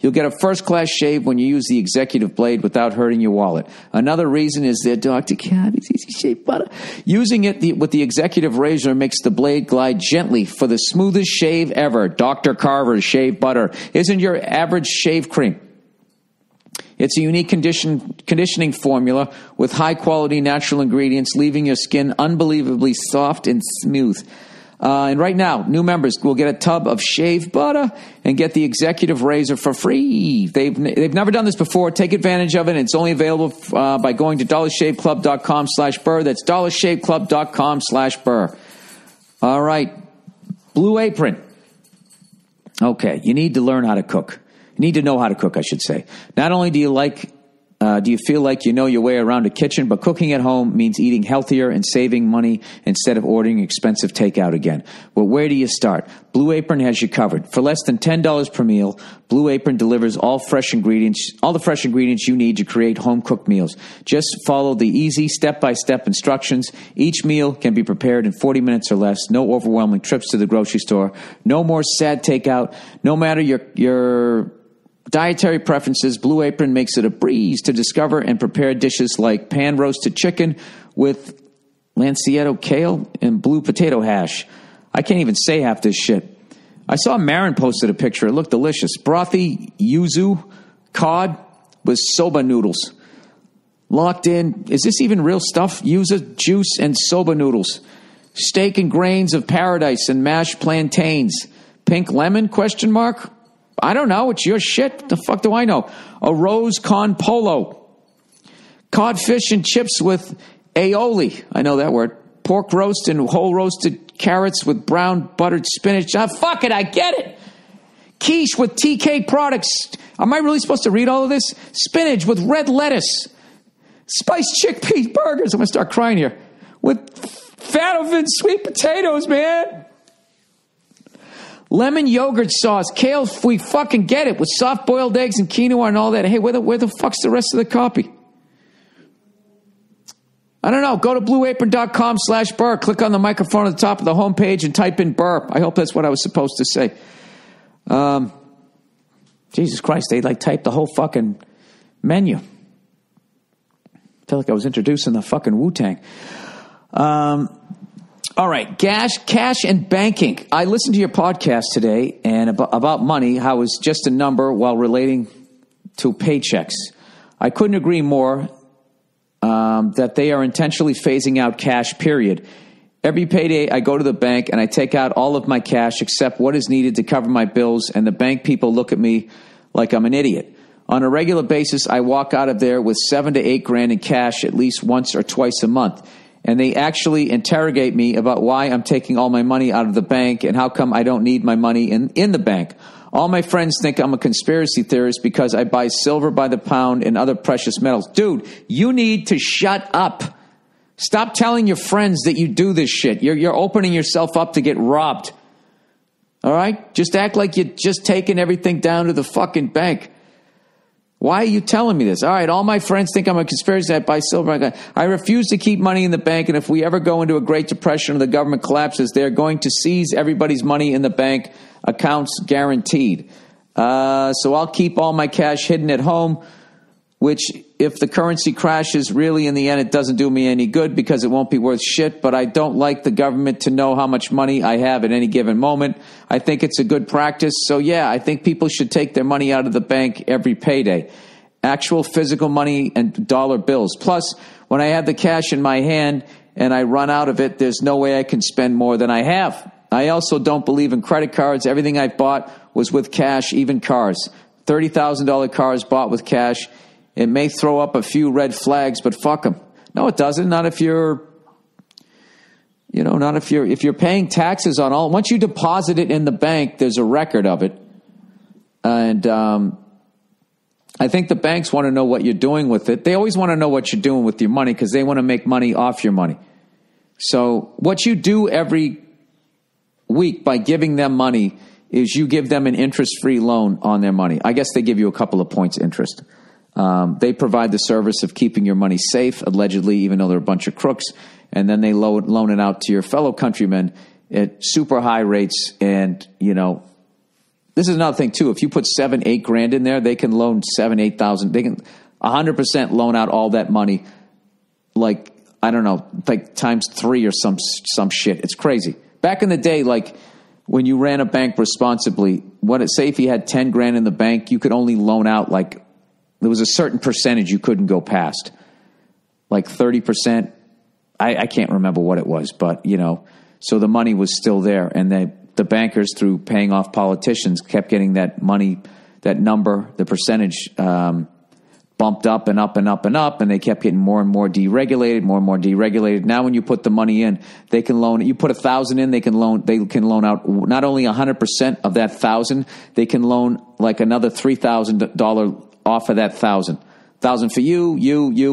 You'll get a first-class shave when you use the executive blade without hurting your wallet. Another reason is their Dr. Carver's Easy Shave Butter. Using it with the executive razor makes the blade glide gently for the smoothest shave ever. Dr. Carver's Shave Butter isn't your average shave cream. It's a unique conditioning formula with high-quality natural ingredients, leaving your skin unbelievably soft and smooth. And right now, new members will get a tub of shave butter and get the executive razor for free. They've never done this before. Take advantage of it. It's only available by going to DollarShaveClub.com/Burr. That's DollarShaveClub.com/Burr. All right. Blue Apron. Okay, you need to learn how to cook. You need to know how to cook, I should say. Not only do you feel like you know your way around a kitchen, but cooking at home means eating healthier and saving money instead of ordering expensive takeout again. Well, where do you start? Blue Apron has you covered. For less than $10 per meal, Blue Apron delivers all the fresh ingredients you need to create home-cooked meals. Just follow the easy step-by-step instructions. Each meal can be prepared in 40 minutes or less. No overwhelming trips to the grocery store. No more sad takeout. No matter your dietary preferences, Blue Apron makes it a breeze to discover and prepare dishes like pan-roasted chicken with Lancietto kale and blue potato hash. I can't even say half this shit. I saw Marin posted a picture. It looked delicious. Brothy yuzu cod with soba noodles. Locked in. Is this even real stuff? Yuzu juice and soba noodles. Steak and grains of paradise and mashed plantains. Pink lemon, ? I don't know. It's your shit. The fuck do I know? A rose con polo. Codfish and chips with aioli. I know that word. Pork roast and whole roasted carrots with brown buttered spinach. Fuck it. I get it. Quiche with TK products. Am I really supposed to read all of this? Spinach with red lettuce. Spiced chickpea burgers. I'm going to start crying here. With Fatoven sweet potatoes, man. Lemon yogurt sauce, kale, we fucking get it, with soft-boiled eggs and quinoa and all that. Hey, where the fuck's the rest of the copy? I don't know. Go to blueapron.com/Burr. Click on the microphone at the top of the homepage and type in Burr. I hope that's what I was supposed to say. Jesus Christ, they typed the whole fucking menu. I feel like I was introducing the fucking Wu-Tang. All right, cash and banking. I listened to your podcast today and about money, how it's just a number while relating to paychecks. I couldn't agree more that they are intentionally phasing out cash, period. Every payday, I go to the bank and I take out all of my cash except what is needed to cover my bills, and the bank people look at me like I'm an idiot. On a regular basis, I walk out of there with $7 to $8 grand in cash at least once or twice a month. And they actually interrogate me about why I'm taking all my money out of the bank and how come I don't need my money in the bank. All my friends think I'm a conspiracy theorist because I buy silver by the pound and other precious metals. Dude, you need to shut up. Stop telling your friends that you do this shit. You're opening yourself up to get robbed. All right? Just act like you're just taking everything down to the fucking bank. Why are you telling me this? All right, all my friends think I'm a conspiracy. I buy silver. I refuse to keep money in the bank, and if we ever go into a Great Depression or the government collapses, they're going to seize everybody's money in the bank accounts guaranteed. So I'll keep all my cash hidden at home, which if the currency crashes, really in the end, it doesn't do me any good because it won't be worth shit. But I don't like the government to know how much money I have at any given moment. I think it's a good practice. So yeah, I think people should take their money out of the bank every payday. Actual physical money and dollar bills. Plus, when I have the cash in my hand and I run out of it, there's no way I can spend more than I have. I also don't believe in credit cards. Everything I've bought was with cash, even cars. $30,000 cars bought with cash. It may throw up a few red flags, but fuck them. No, it doesn't. Not if you're, if you're paying taxes on all. Once you deposit it in the bank, there's a record of it. And I think the banks want to know what you're doing with it. They always want to know what you're doing with your money because they want to make money off your money. So what you do every week by giving them money is you give them an interest-free loan on their money. I guess they give you a couple of points interest. They provide the service of keeping your money safe, allegedly, even though they're a bunch of crooks. And then they loan it out to your fellow countrymen at super high rates. And, this is another thing, too. If you put $7,000, $8,000 in there, they can loan $7,000, $8,000. They can 100% loan out all that money, like, I don't know, like times 3 or some shit. It's crazy. Back in the day, like when you ran a bank responsibly, say if you had $10,000 in the bank, you could only loan out like there was a certain percentage you couldn't go past, like 30%. I can't remember what it was, but so the money was still there, and the bankers, through paying off politicians, kept getting that money, that number, the percentage bumped up and up and up and up, and they kept getting more and more deregulated, more and more deregulated. Now when you put the money in, they can loan, you put 1,000 in, they can loan out not only 100% of that 1,000, they can loan like another $3,000 off of that 1,000. 1,000 for you,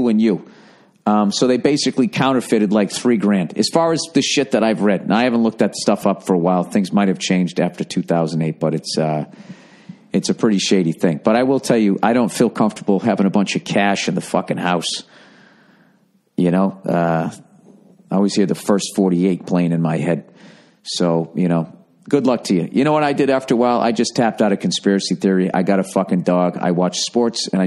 and you. So they basically counterfeited like $3,000. As far as the shit that I've read, and I haven't looked that stuff up for a while. Things might have changed after 2008, but it's a pretty shady thing. But I will tell you, I don't feel comfortable having a bunch of cash in the fucking house. I always hear the first 48 playing in my head. So, good luck to you. You know what I did after a while? I just tapped out of conspiracy theory. I got a fucking dog. I watch sports, and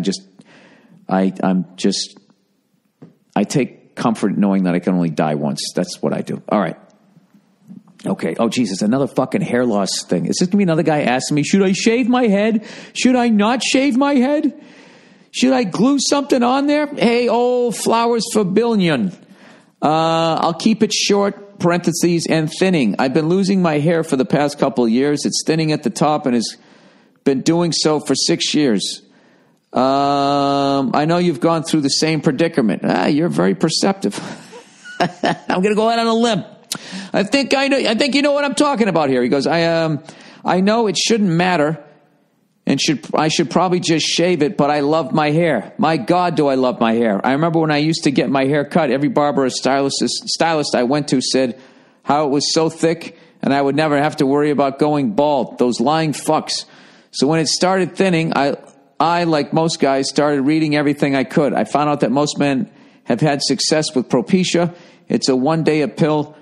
I take comfort knowing that I can only die once. That's what I do. All right. Okay. Oh, Jesus, another fucking hair loss thing. Is this going to be another guy asking me, should I shave my head? Should I not shave my head? Should I glue something on there? Hey, flowers for billion. I'll keep it short, parentheses, and thinning. I've been losing my hair for the past couple of years. It's thinning at the top and has been doing so for 6 years. I know you've gone through the same predicament. You're very perceptive. I'm going to go out on a limb. I think you know what I'm talking about here. He goes, I know it shouldn't matter, and I should probably just shave it, but I love my hair. My God, do I love my hair. I remember when I used to get my hair cut, every barber or stylist I went to said how it was so thick, and I would never have to worry about going bald. Those lying fucks. So when it started thinning, I, like most guys, started reading everything I could. I found out that most men have had success with Propecia. It's a one-day pill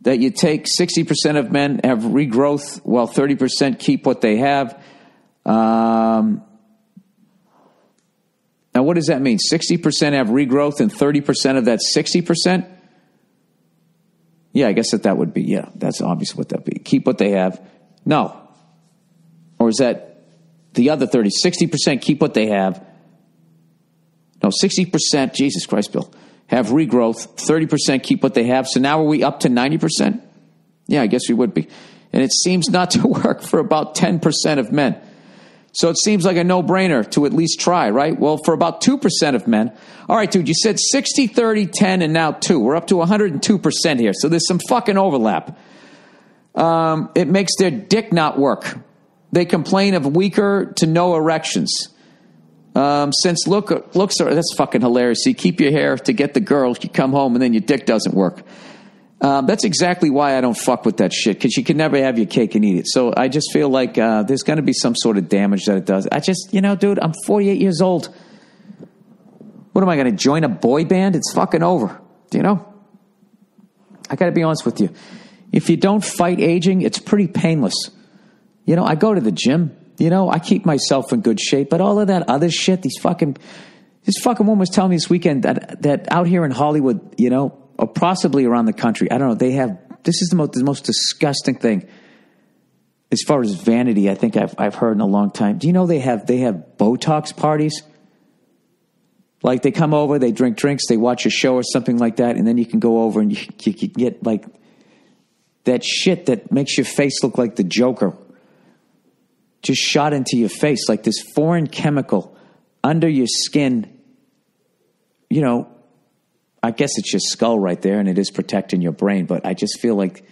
that you take. 60% of men have regrowth, while 30% keep what they have. Now, what does that mean? 60% have regrowth and 30% of that 60%? Yeah, I guess that would be. Yeah, that's obvious what that would be. Keep what they have. No. Or is that the other 30? 60% keep what they have. No, 60%, Jesus Christ, Bill, have regrowth. 30% keep what they have. So now are we up to 90%? Yeah, I guess we would be. And it seems not to work for about 10% of men. So it seems like a no-brainer to at least try, right? Well, for about 2% of men. All right, dude, you said 60, 30, 10, and now 2. We're up to 102% here. So there's some fucking overlap. It makes their dick not work. They complain of weaker to no erections. Since looks are, that's fucking hilarious. So you keep your hair to get the girl, you come home, and then your dick doesn't work. That's exactly why I don't fuck with that shit, because you can never have your cake and eat it. So I just feel like there's going to be some sort of damage that it does. I just, dude, I'm 48 years old. What am I going to join a boy band? It's fucking over. I got to be honest with you. If you don't fight aging, it's pretty painless. I go to the gym. I keep myself in good shape. But all of that other shit, this fucking woman was telling me this weekend that out here in Hollywood, or possibly around the country, I don't know, this is the most disgusting thing as far as vanity I think I've heard in a long time. Do you know they have Botox parties? Like they come over, they drink drinks, they watch a show or something like that, and then you can go over and you get like that shit that makes your face look like the Joker. just shot into your face, like this foreign chemical under your skin. You know, I guess it's your skull right there, and it is protecting your brain, but I just feel like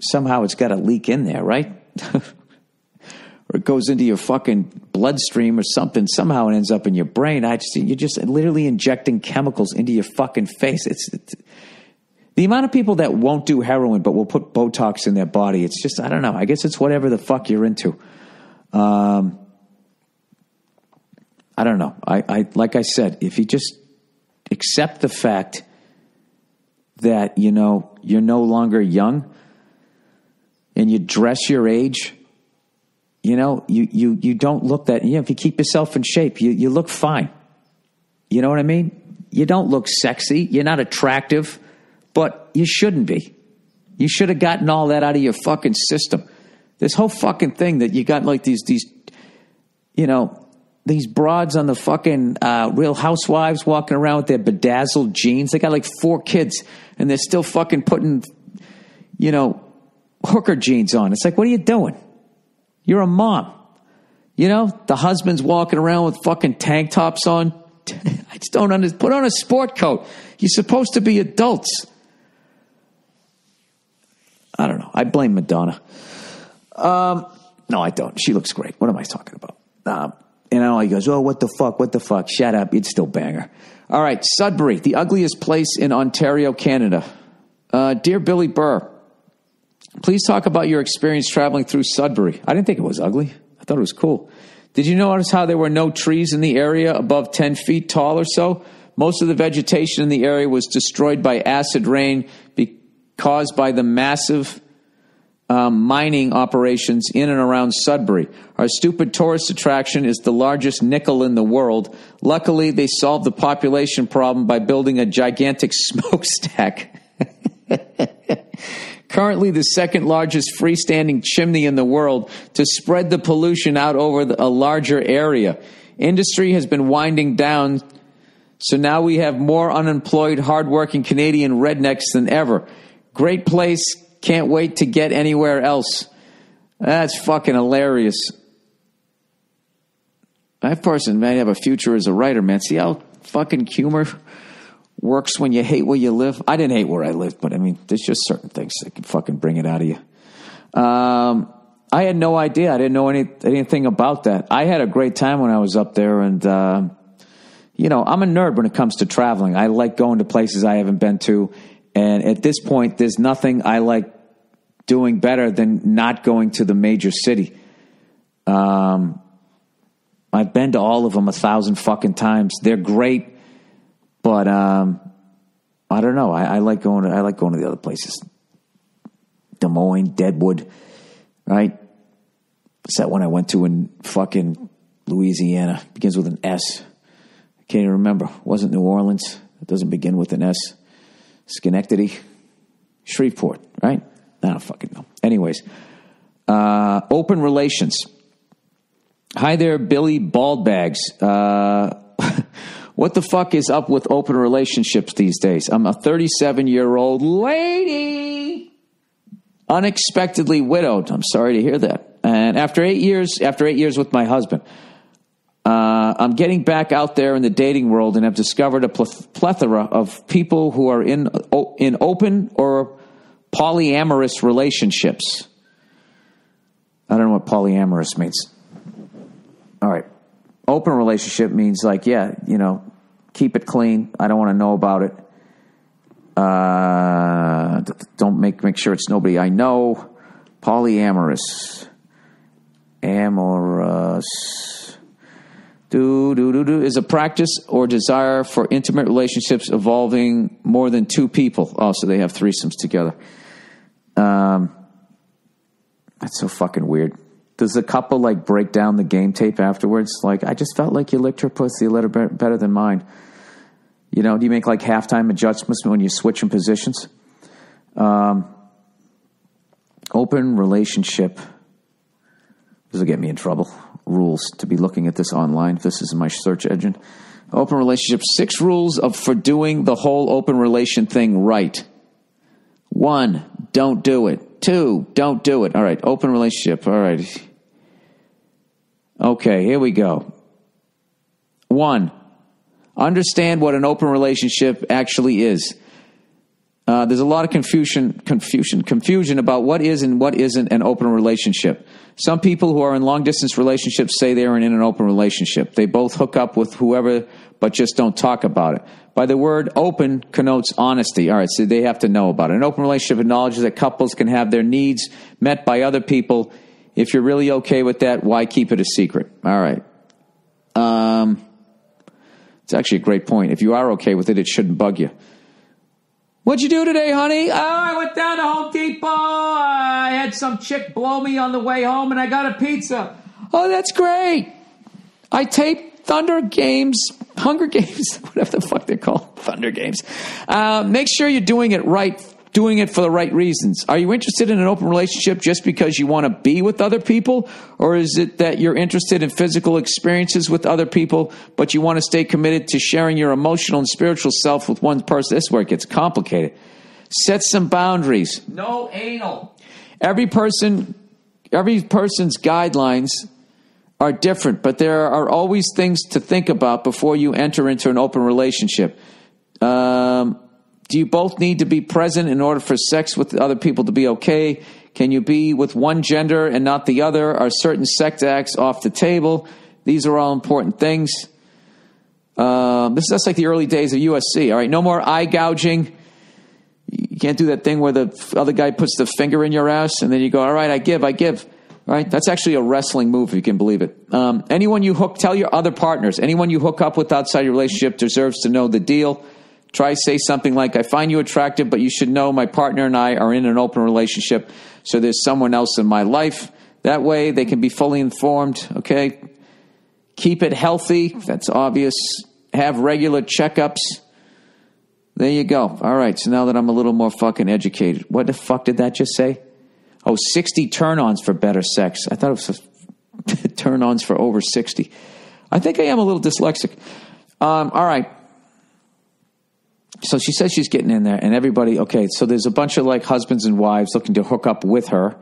somehow it's got to leak in there, right? Or it goes into your fucking bloodstream or something. Somehow it ends up in your brain. You're just literally injecting chemicals into your fucking face. It's the amount of people that won't do heroin but will put Botox in their body. It's just, I don't know. I guess it's whatever the fuck you're into. I don't know. I like I said, if you just accept the fact that, you know, you're no longer young and you dress your age, you know, you don't look that, you know, if you keep yourself in shape, you look fine. You know what I mean? You don't look sexy. You're not attractive, but you shouldn't be. You should have gotten all that out of your fucking system. This whole fucking thing that you got like these, you know, these broads on the fucking Real Housewives walking around with their bedazzled jeans. They got like 4 kids and they're still fucking putting, you know, hooker jeans on. It's like, what are you doing? You're a mom. You know, the husband's walking around with fucking tank tops on. I just don't understand. Put on a sport coat. You're supposed to be adults. I don't know. I blame Madonna. No, I don't. She looks great. What am I talking about? You know, he goes, oh, what the fuck? What the fuck? Shut up. You'd still bang her. All right. Sudbury, the ugliest place in Ontario, Canada. Dear Billy Burr, please talk about your experience traveling through Sudbury. I didn't think it was ugly. I thought it was cool. Did you notice how there were no trees in the area above 10 feet tall or so? Most of the vegetation in the area was destroyed by acid rain caused by the massive mining operations in and around Sudbury. Our stupid tourist attraction is the largest nickel in the world. Luckily, they solved the population problem by building a gigantic smokestack. Currently the second largest freestanding chimney in the world to spread the pollution out over a larger area. Industry has been winding down, so now we have more unemployed, hardworking Canadian rednecks than ever. Great place. Can't wait to get anywhere else. That's fucking hilarious. That person may have a future as a writer, man. See how fucking humor works when you hate where you live? I didn't hate where I lived, but I mean, there's just certain things that can fucking bring it out of you. I had no idea. I didn't know anything about that. I had a great time when I was up there, and you know, I'm a nerd when it comes to traveling. I like going to places I haven't been to, and at this point, there's nothing I like doing better than not going to the major city. I've been to all of them 1,000 fucking times. They're great. But I don't know. I like going to the other places. Des Moines, Deadwood, right? What's that one I went to in fucking Louisiana? It begins with an S. I can't even remember. It wasn't New Orleans. It doesn't begin with an S. Schenectady, Shreveport, right? I don't fucking know. Anyways, open relations. Hi there, Billy Baldbags. What the fuck is up with open relationships these days? I'm a 37-year-old lady, unexpectedly widowed. I'm sorry to hear that. And after 8 years with my husband, I'm getting back out there in the dating world and have discovered a plethora of people who are in open or polyamorous relationships. I don't know what polyamorous means. All right. Open relationship means like, yeah, you know, keep it clean. I don't want to know about it. Don't make sure it's nobody I know. Polyamorous. Amorous. Is a practice or desire for intimate relationships involving more than 2 people. Oh, so they have threesomes together. That's so fucking weird. Does the couple like break down the game tape afterwards? Like, I just felt like you licked her pussy a little bit better than mine. You know, do you make like halftime adjustments when you switch in positions? Open relationship. This will get me in trouble. Rules to be looking at this online. This is my search engine. Open relationship. 6 rules for doing the whole open relation thing right. 1, don't do it. 2, don't do it. All right. Open relationship. All right. Okay, here we go. 1, understand what an open relationship actually is. There's a lot of confusion about what is and what isn't an open relationship. Some people who are in long-distance relationships say they are in an open relationship. They both hook up with whoever, but just don't talk about it. By the word open connotes honesty. All right, so they have to know about it. An open relationship acknowledges that couples can have their needs met by other people. If you're really okay with that, why keep it a secret? All right. It's actually a great point. If you are okay with it, it shouldn't bug you. What'd you do today, honey? Oh, I went down to Home Depot. I had some chick blow me on the way home, and I got a pizza. Oh, that's great. I taped Hunger Games, whatever the fuck they're called, Thunder Games. Make sure you're doing it right, doing it for the right reasons. Are you interested in an open relationship just because you want to be with other people? Or is it that you're interested in physical experiences with other people, but you want to stay committed to sharing your emotional and spiritual self with one person? This is where it gets complicated. Set some boundaries. No anal. Every person's guidelines are different, but there are always things to think about before you enter into an open relationship. Do you both need to be present in order for sex with other people to be okay? Can you be with one gender and not the other? Are certain sex acts off the table? These are all important things. That's like the early days of USC. All right, no more eye gouging. You can't do that thing where the other guy puts the finger in your ass and then you go, all right, I give. All right, that's actually a wrestling move, if you can believe it. Tell your other partners, anyone you hook up with outside your relationship deserves to know the deal. Try say something like, I find you attractive, but you should know my partner and I are in an open relationship, so there's someone else in my life. That way they can be fully informed, okay? Keep it healthy. That's obvious. Have regular checkups. There you go. All right, so now that I'm a little more fucking educated. What the fuck did that just say? Oh, 60 turn-ons for better sex. I thought it was turn-ons for over 60. I think I am a little dyslexic. All right. So she says she's getting in there, and everybody, okay, so there's a bunch of like husbands and wives looking to hook up with her,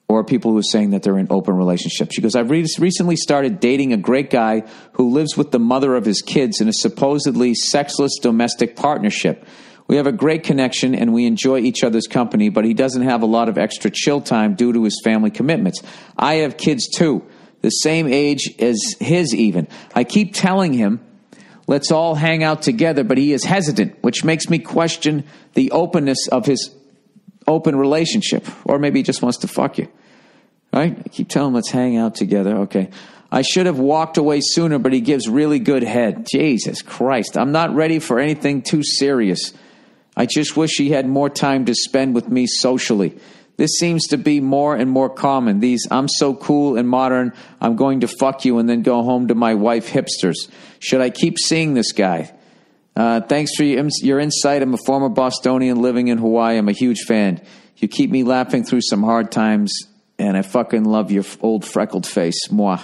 or people who are saying that they're in open relationships. She goes, I've recently started dating a great guy who lives with the mother of his kids in a supposedly sexless domestic partnership. We have a great connection, and we enjoy each other's company, but he doesn't have a lot of extra chill time due to his family commitments. I have kids too, the same age as his even. I keep telling him, let's all hang out together, but he is hesitant, which makes me question the openness of his open relationship. Or maybe he just wants to fuck you. Right? I keep telling him, let's hang out together. Okay. I should have walked away sooner, but he gives really good head. Jesus Christ. I'm not ready for anything too serious. I just wish he had more time to spend with me socially. This seems to be more and more common. These, I'm so cool and modern, I'm going to fuck you and then go home to my wife hipsters. Should I keep seeing this guy? Thanks for your insight. I'm a former Bostonian living in Hawaii. I'm a huge fan. You keep me laughing through some hard times, and I fucking love your old freckled face. Moi.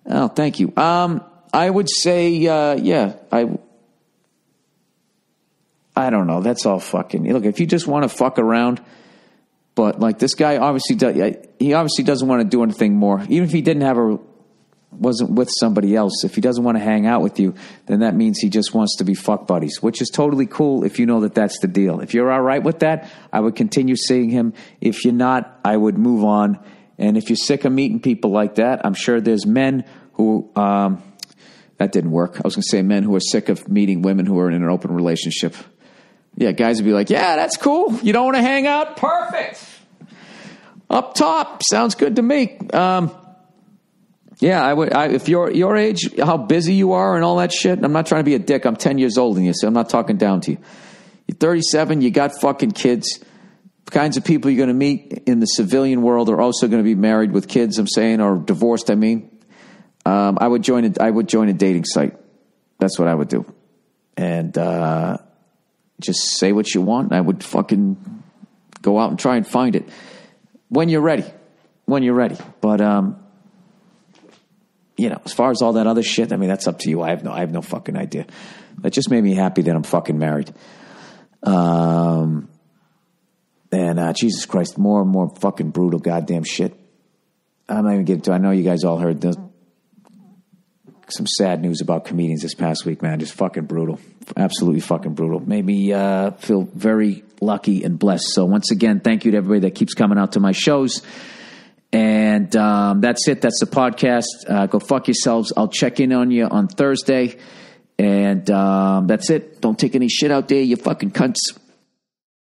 Oh, thank you. I would say, I don't know. That's all fucking... Look, if you just want to fuck around... But like this guy obviously doesn't want to do anything more. Even if he wasn't with somebody else, if he doesn't want to hang out with you, then that means he just wants to be fuck buddies, which is totally cool if you know that that's the deal. If you're all right with that, I would continue seeing him. If you're not, I would move on. And if you're sick of meeting people like that, I'm sure there's men who, that didn't work. I was going to say men who are sick of meeting women who are in an open relationship. Yeah, guys would be like, yeah, that's cool. You don't want to hang out? Perfect. Up top. Sounds good to me. Yeah, if you're your age, how busy you are and all that shit, I'm not trying to be a dick. I'm 10 years older than you, so I'm not talking down to you. You're 37, you got fucking kids. The kinds of people you're going to meet in the civilian world are also going to be married with kids, I'm saying, or divorced, I mean. I would join a dating site. That's what I would do. And, just say what you want. I would fucking go out and try and find it when you're ready. But, as far as all that other shit, I mean, that's up to you. I have no fucking idea. That just made me happy that I'm fucking married. And Jesus Christ, more and more fucking brutal goddamn shit. I'm not even getting to. I know you guys all heard some sad news about comedians this past week, man. Just fucking brutal. Absolutely fucking brutal. Made me feel very lucky and blessed. So once again, thank you to everybody that keeps coming out to my shows. And that's it. That's the podcast. Go fuck yourselves. I'll check in on you on Thursday. And that's it. Don't take any shit out there, you fucking cunts.